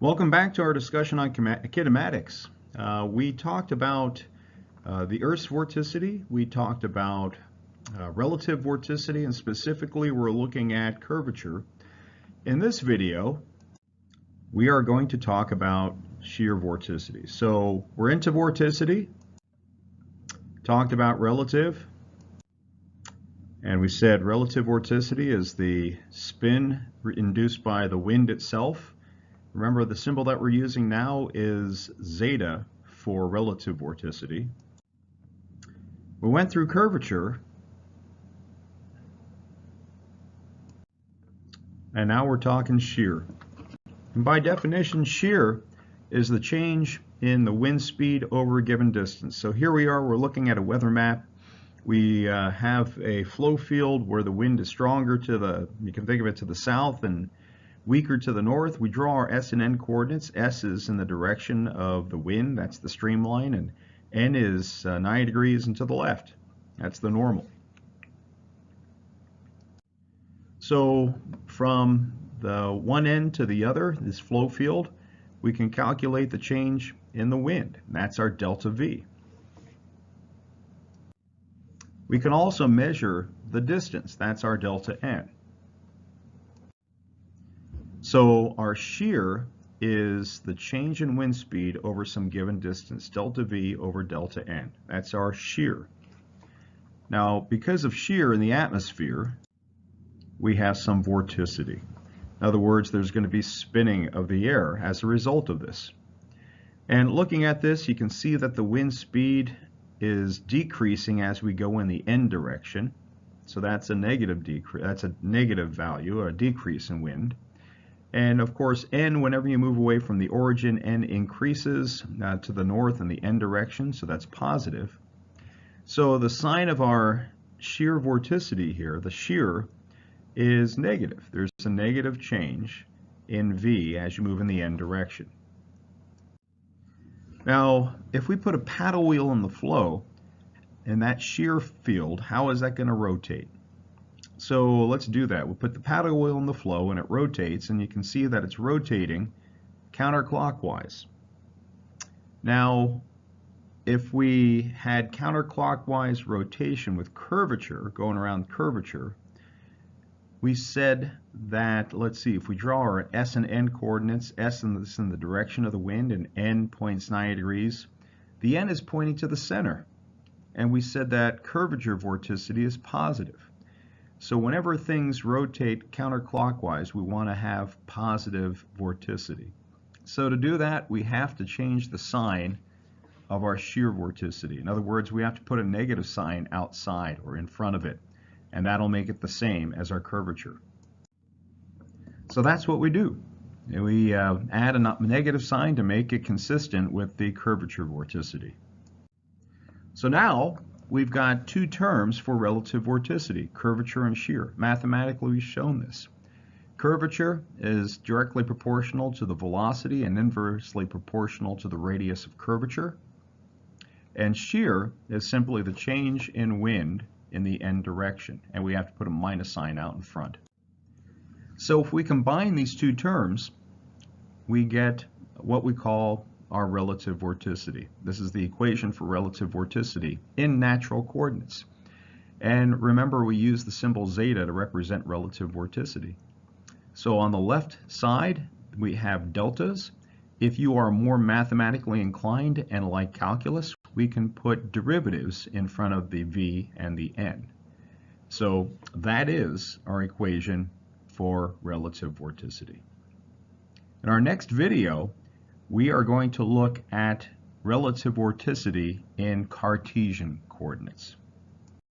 Welcome back to our discussion on kinematics. We talked about the Earth's vorticity, we talked about relative vorticity, and specifically we're looking at curvature. In this video, we are going to talk about shear vorticity. So we're into vorticity, talked about relative, and we said relative vorticity is the spin induced by the wind itself. Remember, the symbol that we're using now is zeta for relative vorticity. We went through curvature, and now we're talking shear. And by definition, shear is the change in the wind speed over a given distance. So here we are, we're looking at a weather map. We have a flow field where the wind is stronger to the, you can think of it to the south, and weaker to the north. We draw our S and N coordinates. S is in the direction of the wind, that's the streamline, and N is 9 degrees and to the left. That's the normal. So from the one end to the other, this flow field, we can calculate the change in the wind. That's our delta V. We can also measure the distance. That's our delta N. So our shear is the change in wind speed over some given distance, delta V over delta N. That's our shear. Now, because of shear in the atmosphere, we have some vorticity. In other words, there's going to be spinning of the air as a result of this. And looking at this, you can see that the wind speed is decreasing as we go in the N direction. So that's a negative decrease. That's a negative value, a decrease in wind. And of course, N, whenever you move away from the origin, N increases to the north in the N direction, so that's positive. So the sign of our shear vorticity here, the shear, is negative. There's a negative change in V as you move in the N direction. Now, if we put a paddle wheel in the flow, in that shear field, how is that going to rotate? So let's do that. We'll put the paddle wheel in the flow and it rotates, and you can see that it's rotating counterclockwise. Now, if we had counterclockwise rotation with curvature, going around curvature, we said that, let's see, if we draw our S and N coordinates, S is in the direction of the wind and N points 90 degrees, the N is pointing to the center. And we said that curvature vorticity is positive. So whenever things rotate counterclockwise, we want to have positive vorticity. So to do that, we have to change the sign of our shear vorticity. In other words, we have to put a negative sign outside or in front of it, and that'll make it the same as our curvature. So that's what we do. We add a negative sign to make it consistent with the curvature vorticity. So now, we've got two terms for relative vorticity, curvature and shear. Mathematically, we've shown this. Curvature is directly proportional to the velocity and inversely proportional to the radius of curvature. And shear is simply the change in wind in the N direction, and we have to put a minus sign out in front. So if we combine these two terms, we get what we call our relative vorticity. This is the equation for relative vorticity in natural coordinates. And remember, we use the symbol zeta to represent relative vorticity. So on the left side, we have deltas. If you are more mathematically inclined and like calculus, we can put derivatives in front of the V and the N. So that is our equation for relative vorticity. In our next video, we are going to look at relative vorticity in Cartesian coordinates.